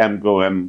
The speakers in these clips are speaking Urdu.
MQM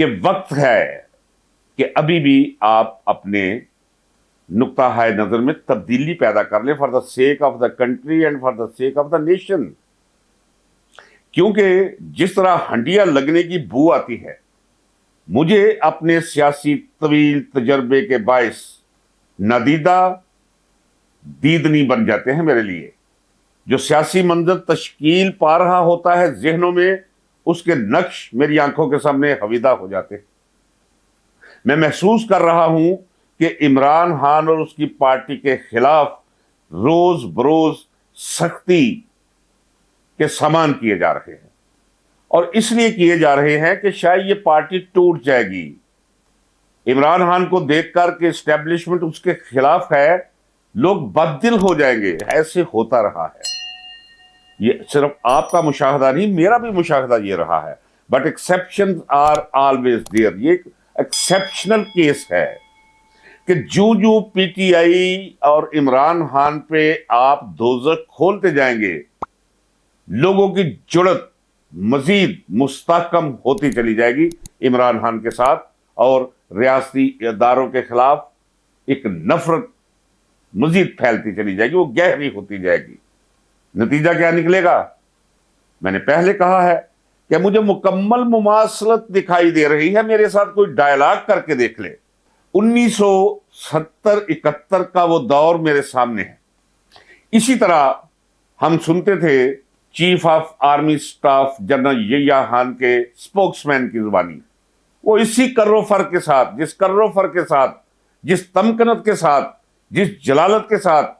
کہ وقت ہے کہ ابھی بھی آپ اپنے نقطہ ہائے نظر میں تبدیلی پیدا کر لیں for the sake of the country and for the sake of the nation. کیونکہ جس طرح ہنڈیا لگنے کی بو آتی ہے، مجھے اپنے سیاسی طویل تجربے کے باعث نادیدہ دیدنی بن جاتے ہیں میرے لیے. جو سیاسی منظر تشکیل پا رہا ہوتا ہے ذہنوں میں، اس کے نقش میری آنکھوں کے سامنے حویدہ ہو جاتے ہیں. میں محسوس کر رہا ہوں کہ عمران خان اور اس کی پارٹی کے خلاف روز بروز سختی کے سامان کیے جا رہے ہیں، اور اس لیے کیے جا رہے ہیں کہ شاید یہ پارٹی ٹوٹ جائے گی. عمران خان کو دیکھ کر کہ اسٹیبلشمنٹ اس کے خلاف ہے، لوگ بددل ہو جائیں گے. ایسے ہوتا رہا ہے. یہ صرف آپ کا مشاہدہ نہیں، میرا بھی مشاہدہ یہ رہا ہے. But exception are always there. یہ ایک ایکسیپشنل کیس ہے کہ جو پی ٹی آئی اور عمران خان پہ آپ دوزخ کھولتے جائیں گے، لوگوں کی جرأت مزید مستحکم ہوتی چلی جائے گی عمران خان کے ساتھ، اور ریاستی اداروں کے خلاف ایک نفرت مزید پھیلتی چلی جائے گی، وہ گہری ہوتی جائے گی. نتیجہ کیا نکلے گا؟ میں نے پہلے کہا ہے کہ مجھے مکمل مماثلت دکھائی دے رہی ہے. میرے ساتھ کوئی ڈائلاگ کر کے دیکھ لے. 1970-71 کا وہ دور میرے سامنے ہے. اسی طرح ہم سنتے تھے chief of army staff general Yahya Khan کے اسپوکس مین کی زبانی. وہ اسی کرو فر کے ساتھ، جس کرو فر کے ساتھ، جس تمکنت کے ساتھ، جس جلالت کے ساتھ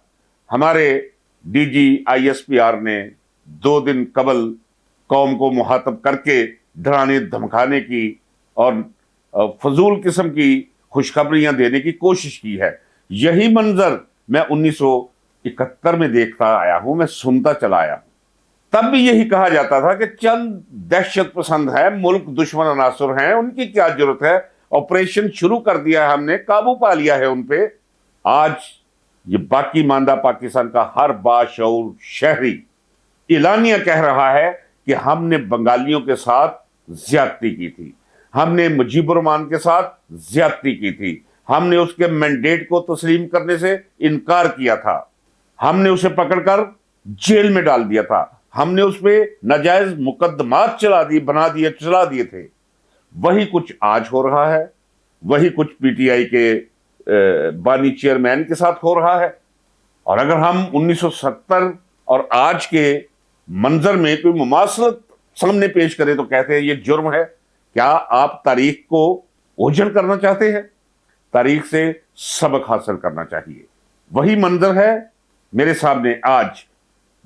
ہمارے D G I S P R نے 2 دن قبل قوم کو مخاطب کر کے ڈرانے دھمکانے کی اور فضول قسم کی خوشخبریاں دینے کی کوشش کی ہے، یہی منظر میں 1971 میں دیکھتا آیا ہوں، میں سنتا چلا آیا ہوں. تب بھی یہی کہا جاتا تھا کہ چند دہشت پسند ہے، ملک دشمن عناصر ہیں، ان کی کیا ضرورت ہے، آپریشن شروع کر دیا ہے ہم نے، قابو پا لیا ہے ان پہ. آج یہ باقی ماندہ پاکستان کا ہر باشعور شہری اعلانیہ کہہ رہا ہے کہ ہم نے بنگالیوں کے ساتھ زیادتی کی تھی، ہم نے مجیب الرحمان کے ساتھ زیادتی کی تھی، ہم نے اس کے مینڈیٹ کو تسلیم کرنے سے انکار کیا تھا، ہم نے اسے پکڑ کر جیل میں ڈال دیا تھا، ہم نے اس پہ ناجائز مقدمات چلا دیے تھے. وہی کچھ آج ہو رہا ہے، وہی کچھ پی ٹی آئی کے بانی چیئرمین کے ساتھ ہو رہا ہے. اور اگر ہم 1970 اور آج کے منظر میں کوئی مماثلت سامنے پیش کریں تو کہتے ہیں یہ جرم ہے. کیا آپ تاریخ کو اوجھل کرنا چاہتے ہیں؟ تاریخ سے سبق حاصل کرنا چاہیے. وہی منظر ہے میرے سامنے آج،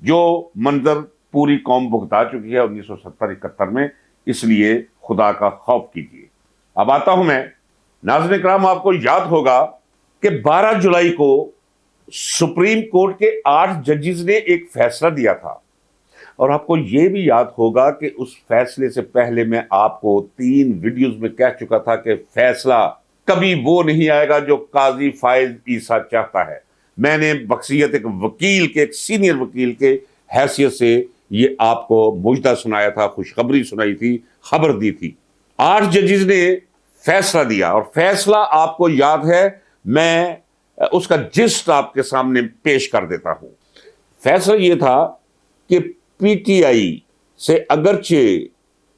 جو منظر پوری قوم بھگتا چکی ہے 1970-71 میں. اس لیے خدا کا خوف کیجیے. اب آتا ہوں میں. ناظرین کرام، آپ کو یاد ہوگا کہ 12 جولائی کو سپریم کورٹ کے 8 ججز نے ایک فیصلہ دیا تھا، اور آپ کو یہ بھی یاد ہوگا کہ اس فیصلے سے پہلے میں آپ کو 3 ویڈیوز میں کہہ چکا تھا کہ فیصلہ کبھی وہ نہیں آئے گا جو قاضی فائز عیسیٰ چاہتا ہے. میں نے بخصیت ایک وکیل کے، ایک سینئر وکیل کے حیثیت سے یہ آپ کو مجدہ سنایا تھا، خوشخبری سنائی تھی، خبر دی تھی. 8 ججز نے فیصلہ دیا، اور فیصلہ آپ کو یاد ہے، میں اس کا جسٹ آپ کے سامنے پیش کر دیتا ہوں. فیصلہ یہ تھا کہ پی ٹی آئی سے اگرچہ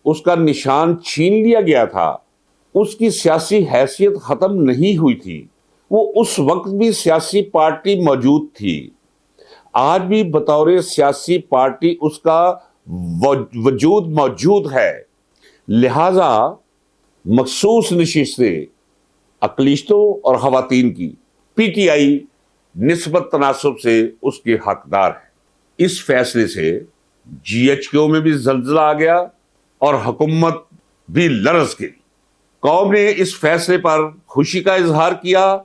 اس کا نشان چھین لیا گیا تھا، اس کی سیاسی حیثیت ختم نہیں ہوئی تھی. وہ اس وقت بھی سیاسی پارٹی موجود تھی، آج بھی بطور سیاسی پارٹی اس کا وجود موجود ہے. لہذا مخصوص نشستیں اقلیتوں اور خواتین کی پی ٹی آئی نسبت تناسب سے اس کے حقدار ہے. اس فیصلے سے جی ایچ کیو میں بھی زلزلہ آ گیا اور حکومت بھی لرز گئی. قوم نے اس فیصلے پر خوشی کا اظہار کیا،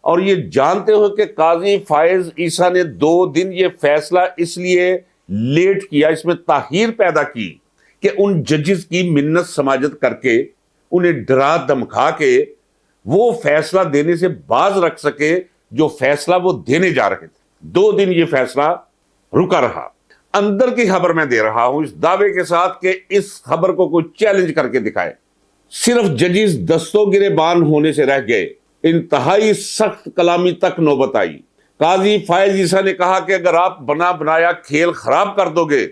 اور یہ جانتے ہو کہ قاضی فائز عیسیٰ نے 2 دن یہ فیصلہ اس لیے لیٹ کیا، اس میں تاخیر پیدا کی کہ ان ججز کی منت سماجت کر کے، انہیں ڈرا دمکا کے وہ فیصلہ دینے سے باز رکھ سکے جو فیصلہ وہ دینے جا رہے تھے. 2 دن یہ فیصلہ رکا رہا. اندر کی خبر میں دے رہا ہوں اس دعوے کے ساتھ کہ اس خبر کو کوئی چیلنج کر کے دکھائے. صرف ججز دستوں گریبان ہونے سے رہ گئے، انتہائی سخت کلامی تک نوبت آئی۔ قاضی فائز عیسیٰ نے کہا کہ اگر آپ بنا بنایا کھیل خراب کر دو گے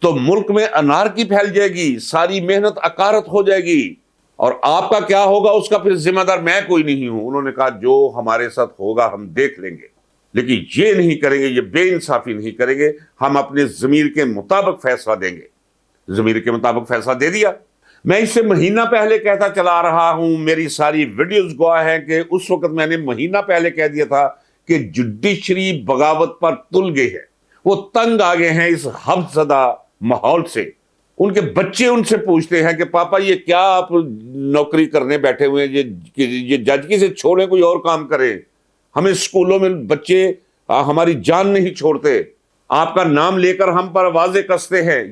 تو ملک میں انارکی پھیل جائے گی، ساری محنت اکارت ہو جائے گی، اور آپ کا کیا ہوگا اس کا پھر ذمہ دار میں کوئی نہیں ہوں۔ انہوں نے کہا جو ہمارے ساتھ ہوگا ہم دیکھ لیں گے، لیکن یہ نہیں کریں گے، یہ بے انصافی نہیں کریں گے، ہم اپنے ضمیر کے مطابق فیصلہ دیں گے۔ ضمیر کے مطابق فیصلہ دے دیا۔ میں اس سے مہینہ پہلے کہتا چلا رہا ہوں، میری ساری ویڈیوز گواہ ہیں کہ اس وقت میں نے مہینہ پہلے کہہ دیا تھا کہ جوڈیشری بغاوت پر تل گئی ہے، وہ تنگ آ گئے ہیں اس حبس زدہ ماحول سے۔ ان کے بچے ان سے پوچھتے ہیں کہ پاپا یہ کیا آپ نوکری کرنے بیٹھے ہوئے ہیں، یہ جج کی سے چھوڑیں کوئی اور کام کریں، ہمیں اسکولوں میں بچے ہماری جان نہیں چھوڑتے، آپ کا نام لے کر ہم پر آوازیں کستے ہیں۔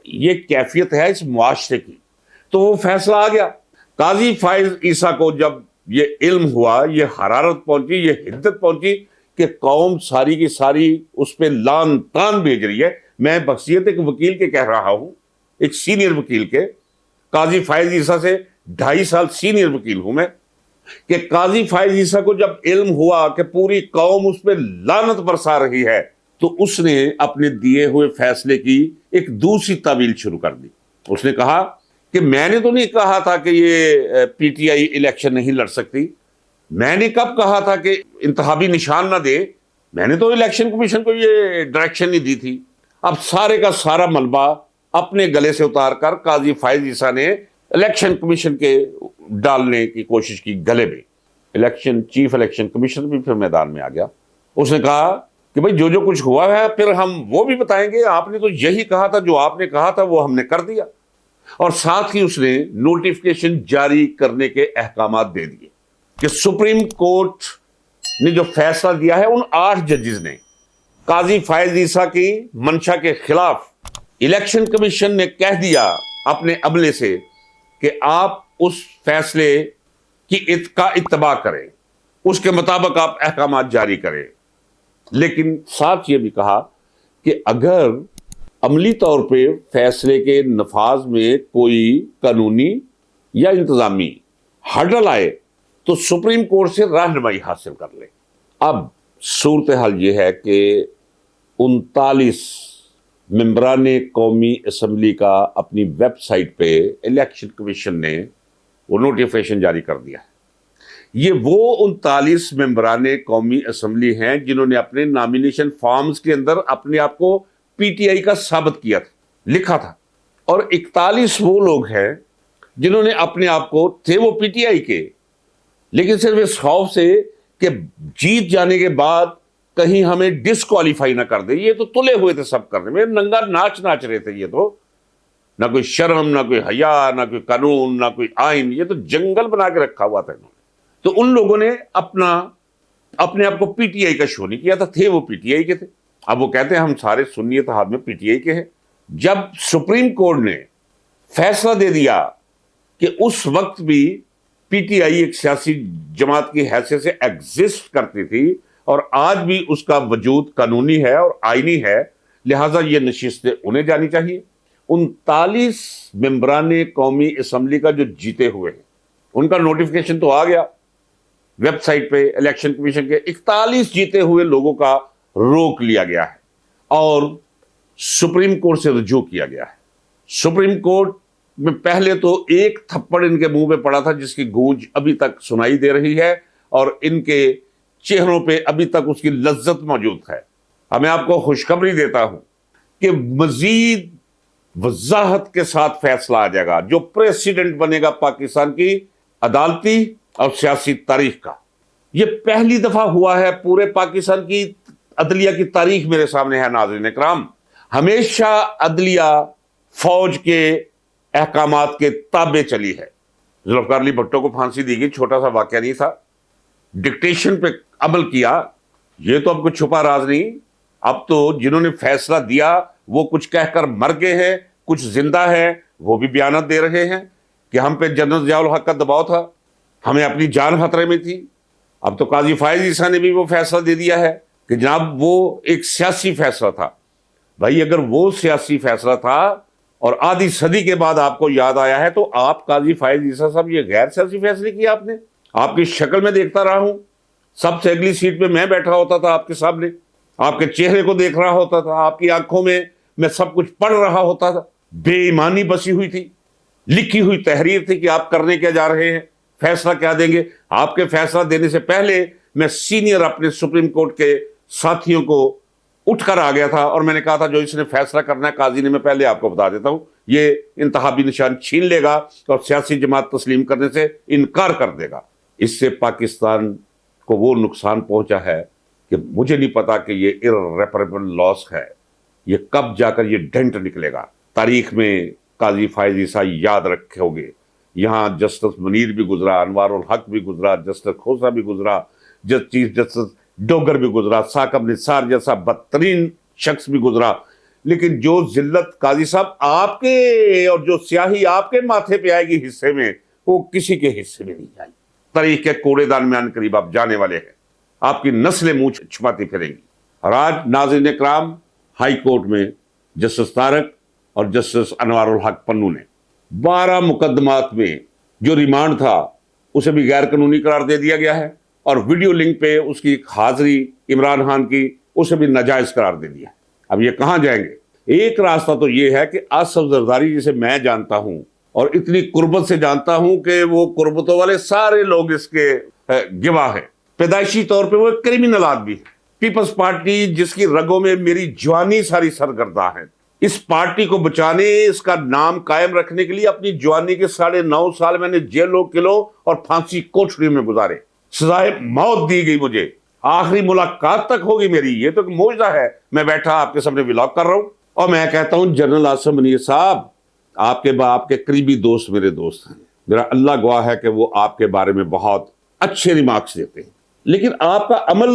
یہ کیفیت ہے اس معاشرے کی۔ تو وہ فیصلہ آ گیا۔ قاضی فائز عیسیٰ کو جب یہ علم ہوا، یہ حرارت پہنچی، یہ حدت پہنچی کہ قوم ساری کی ساری اس پہ لان تان بھیج رہی ہے۔ میں بحثیت ایک وکیل کے کہہ رہا ہوں، ایک سینئر وکیل کے، قاضی فائز عیسیٰ سے 2.5 سال سینئر وکیل ہوں میں، کہ قاضی فائز عیسیٰ کو جب علم ہوا کہ پوری قوم اس پہ لعنت برسا رہی ہے تو اس نے اپنے دیے ہوئے فیصلے کی ایک دوسری تعویل شروع کر دی۔ اس نے کہا کہ میں نے تو نہیں کہا تھا کہ یہ پی ٹی آئی الیکشن نہیں لڑ سکتی، میں نے کب کہا تھا کہ انتخابی نشان نہ دے، میں نے تو الیکشن کمیشن کو یہ ڈائریکشن نہیں دی تھی۔ اب سارے کا سارا ملبہ اپنے گلے سے اتار کر قاضی فائز عیسیٰ نے الیکشن کمیشن کے ڈالنے کی کوشش کی گلے میں۔ چیف الیکشن کمیشنر بھی پھر میدان میں آ گیا۔ اس نے کہا کہ بھئی جو کچھ ہوا ہے پھر ہم وہ بھی بتائیں گے، آپ نے تو یہی کہا تھا، جو آپ نے کہا تھا وہ ہم نے کر دیا۔ اور ساتھ ہی اس نے نوٹیفکیشن جاری کرنے کے احکامات دے دیے کہ سپریم کورٹ نے جو فیصلہ دیا ہے ان 8 ججز نے قاضی فائز عیسیٰ کی منشا کے خلاف، الیکشن کمیشن نے کہہ دیا اپنے عملے سے کہ آپ اس فیصلے کا اتباع کریں، اس کے مطابق آپ احکامات جاری کریں، لیکن ساتھ یہ بھی کہا کہ اگر عملی طور پہ فیصلے کے نفاذ میں کوئی قانونی یا انتظامی ہرڈل آئے تو سپریم کورٹ سے رہنمائی حاصل کر لے۔ اب صورتحال یہ ہے کہ 39 ممبران قومی اسمبلی کا اپنی ویب سائٹ پہ الیکشن کمیشن نے وہ نوٹیفیکیشن جاری کر دیا ہے۔ یہ وہ 39 ممبران قومی اسمبلی ہیں جنہوں نے اپنے نامینیشن فارمز کے اندر اپنے آپ کو پی ٹی آئی کا ثابت کیا تھا، لکھا تھا، اور 41 وہ لوگ ہیں جنہوں نے اپنے آپ کو تھے وہ پی ٹی آئی کے، لیکن صرف اس خوف سے کہ جیت جانے کے بعد کہیں ہمیں ڈسکوالیفائی نہ کر دے۔ یہ تو تلے ہوئے تھے سب کرنے میں، ننگا ناچ رہے تھے۔ یہ تو نہ کوئی شرم، نہ کوئی حیا، نہ کوئی قانون، نہ کوئی آئین، یہ تو جنگل بنا کے رکھا ہوا تھا انہوں نے۔ تو ان لوگوں نے اپنے آپ کو پی ٹی آئی کا شو نہیں کیا تھا، تھے وہ پی ٹی آئی کے تھے۔ اب وہ کہتے ہیں ہم سارے سنی اتحاد میں پی ٹی آئی کے ہیں۔ جب سپریم کورٹ نے فیصلہ دے دیا کہ اس وقت بھی پی ٹی آئی ایک سیاسی جماعت کی حیثیت سے ایگزسٹ کرتی تھی اور آج بھی اس کا وجود قانونی ہے اور آئینی ہے، لہٰذا یہ نشستیں انہیں جانی چاہیے۔ 39 ممبران قومی اسمبلی کا جو جیتے ہوئے ہیں ان کا نوٹیفکیشن تو آ گیا ویب سائٹ پہ الیکشن کمیشن کے۔ 41 جیتے ہوئے لوگوں کا روک لیا گیا ہے اور سپریم کورٹ سے رجوع کیا گیا ہے۔ سپریم کورٹ میں پہلے تو ایک تھپڑ ان کے منہ پہ پڑا تھا جس کی گونج ابھی تک سنائی دے رہی ہے اور ان کے چہروں پہ ابھی تک اس کی لذت موجود ہے۔ میں آپ کو خوشخبری دیتا ہوں کہ مزید وضاحت کے ساتھ فیصلہ آ جائے گا جو پریسیڈنٹ بنے گا پاکستان کی عدالتی اور سیاسی تاریخ کا۔ یہ پہلی دفعہ ہوا ہے پورے پاکستان کی عدلیہ کی تاریخ میرے سامنے ہے۔ ناظرین اکرام، ہمیشہ عدلیہ فوج کے احکامات کے تابع چلی ہے۔ ذوالفقار علی بھٹو کو پھانسی دی گئی، چھوٹا سا واقعہ نہیں تھا۔ ڈکٹیشن پہ عمل کیا، یہ تو اب کچھ چھپا راز نہیں۔ اب تو جنہوں نے فیصلہ دیا وہ کچھ کہہ کر مر گئے ہیں، کچھ زندہ ہیں، وہ بھی بیانات دے رہے ہیں کہ ہم پہ جنرل ضیاء الحق کا دباؤ تھا، ہمیں اپنی جان خطرے میں تھی۔ اب تو قاضی فائز عیسیٰ نے بھی وہ فیصلہ دے دیا ہے کہ جناب وہ ایک سیاسی فیصلہ تھا۔ بھائی اگر وہ سیاسی فیصلہ تھا اور آدھی صدی کے بعد آپ کو یاد آیا ہے، تو آپ قاضی فائز عیسیٰ صاحب یہ غیر سیاسی فیصلے کیے آپ نے؟ آپ کی شکل میں دیکھتا رہا ہوں، سب سے اگلی سیٹ پہ میں بیٹھا ہوتا تھا آپ کے سامنے، آپ کے چہرے کو دیکھ رہا ہوتا تھا، آپ کی آنکھوں میں سب کچھ پڑھ رہا ہوتا تھا، بے ایمانی بسی ہوئی تھی، لکھی ہوئی تحریر تھی کہ آپ کرنے کیا جا رہے ہیں، فیصلہ کیا دیں گے۔ آپ کے فیصلہ دینے سے پہلے میں سینئر اپنے سپریم کورٹ کے ساتھیوں کو اٹھ کر آ گیا تھا اور میں نے کہا تھا جو اس نے فیصلہ کرنا ہے قاضی نے، میں پہلے آپ کو بتا دیتا ہوں، یہ انتخابی نشان چھین لے گا اور سیاسی جماعت تسلیم کرنے سے انکار کر دے گا۔ اس سے پاکستان کو وہ نقصان پہنچا ہے کہ مجھے نہیں پتا کہ یہ irreparable لاس ہے، یہ کب جا کر یہ ڈنٹ نکلے گا۔ تاریخ میں قاضی فائز عیسیٰ یاد رکھے ہوگے، یہاں جسٹس منیر بھی گزرا، انوار الحق بھی گزرا، جسٹس کھوسا بھی گزرا، چیف جسٹس ڈوگر بھی گزرا، ثاقب نثار جیسا بدترین شخص بھی گزرا، لیکن جو ذلت قاضی صاحب آپ کے اور جو سیاہی آپ کے ماتھے پہ آئے گی حصے میں، وہ کسی کے حصے میں نہیں آئی۔ تاریخ کے کوڑے دان میں قریب آپ جانے والے ہیں، آپ کی نسلیں منہ چھپاتی پھریں گی۔ اور آج ناظرین اکرام، ہائی کورٹ میں جسٹس طارق اور جسٹس انوار الحق پنو نے 12 مقدمات میں جو ریمانڈ تھا اسے بھی غیر قانونی قرار دے دیا گیا ہے، اور ویڈیو لنک پہ اس کی حاضری عمران خان کی اسے بھی ناجائز قرار دے دیا ہے۔ اب یہ کہاں جائیں گے؟ ایک راستہ تو یہ ہے کہ آصف زرداری جسے میں جانتا ہوں اور اتنی قربت سے جانتا ہوں کہ وہ قربتوں والے سارے لوگ اس کے گواہ ہیں، پیدائشی طور پہ وہ ایک کریمنل آدمی ہے۔ پیپلز پارٹی جس کی رگوں میں میری جوانی ساری سرگرداں ہے، اس پارٹی کو بچانے، اس کا نام قائم رکھنے کے لیے اپنی جوانی کے 9.5 سال میں نے جیلوں قلعوں اور پھانسی کوٹھریوں میں گزارے، سزائے موت دی گئی مجھے، آخری ملاقات تک ہوگی میری۔ یہ تو ایک معجزہ ہے، میں بیٹھا آپ کے سامنے ولاگ کر رہا ہوں اور میں کہتا ہوں جنرل آصف منیر صاحب، آپ کے باپ کے قریبی دوست میرے دوست ہیں، میرا اللہ گواہ ہے کہ وہ آپ کے بارے میں بہت اچھے ریمارکس دیتے ہیں، لیکن آپ کا عمل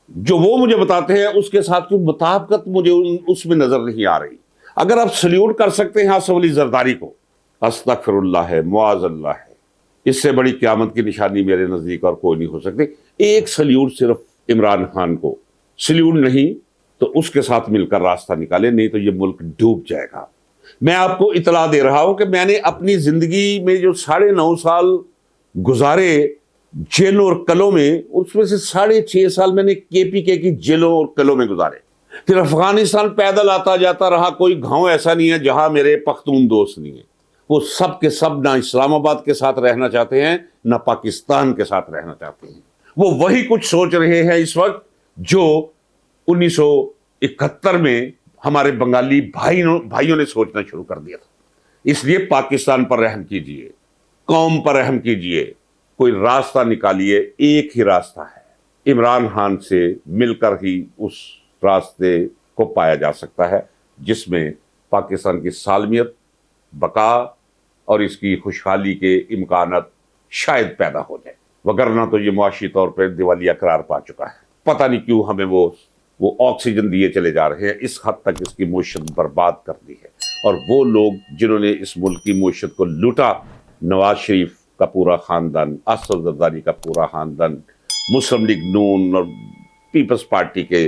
جو وہ مجھے بتاتے ہیں اس کے ساتھ کوئی مطابقت مجھے اس میں نظر نہیں آ رہی۔ اگر آپ سلیوٹ کر سکتے ہیں آصف علی زرداری کو، استغفر اللہ ہے، معاذ اللہ ہے، اس سے بڑی قیامت کی نشانی میرے نزدیک اور کوئی نہیں ہو سکتی۔ ایک سلیوٹ صرف عمران خان کو، سلیوٹ نہیں تو اس کے ساتھ مل کر راستہ نکالے، نہیں تو یہ ملک ڈوب جائے گا۔ میں آپ کو اطلاع دے رہا ہوں کہ میں نے اپنی زندگی میں جو 9.5 سال گزارے جیلوں اور قلعوں میں، اس میں سے 6.5 سال میں نے KPK کی جیلوں اور قلعوں میں گزارے۔ پھر افغانستان پیدل آتا جاتا رہا، کوئی گاؤں ایسا نہیں ہے جہاں میرے پختون دوست نہیں ہیں، وہ سب کے سب نہ اسلام آباد کے ساتھ رہنا چاہتے ہیں نہ پاکستان کے ساتھ رہنا چاہتے ہیں، وہ وہی کچھ سوچ رہے ہیں اس وقت جو 1971 میں ہمارے بنگالی بھائیوں نے سوچنا شروع کر دیا تھا۔ اس لیے پاکستان پر رحم کیجئے، قوم پر رحم کیجئے، کوئی راستہ نکالیے۔ ایک ہی راستہ ہے، عمران خان سے مل کر ہی اس راستے کو پایا جا سکتا ہے جس میں پاکستان کی سالمیت، بقا اور اس کی خوشحالی کے امکانات شاید پیدا ہو جائے، وگرنہ تو یہ معاشی طور پہ دیوالیہ قرار پا چکا ہے۔ پتہ نہیں کیوں ہمیں وہ آکسیجن دیے چلے جا رہے ہیں، اس حد تک اس کی معیشت برباد کر دی ہے۔ اور وہ لوگ جنہوں نے اس ملک کی معیشت کو لوٹا، نواز شریف کا پورا خاندان، آصف زرداری کا پورا خاندان، مسلم لیگ نون اور پیپلز پارٹی کے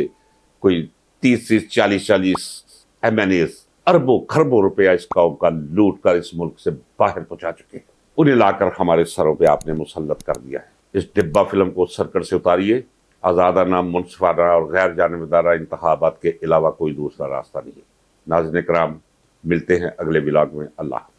کوئی 30-40 MNAs اربوں خربوں روپیہ اس قوم کا لوٹ کر اس ملک سے باہر پہنچا چکے ہیں، انہیں لا کر ہمارے سروں پہ آپ نے مسلط کر دیا ہے۔ اس ڈبہ فلم کو سرکٹ سے اتاریے، آزادانہ، منصفانہ اور غیر جانبدارانہ انتخابات کے علاوہ کوئی دوسرا راستہ نہیں ہے۔ ناظرین کرام، ملتے ہیں اگلے ولاگ میں، اللہ حافظ۔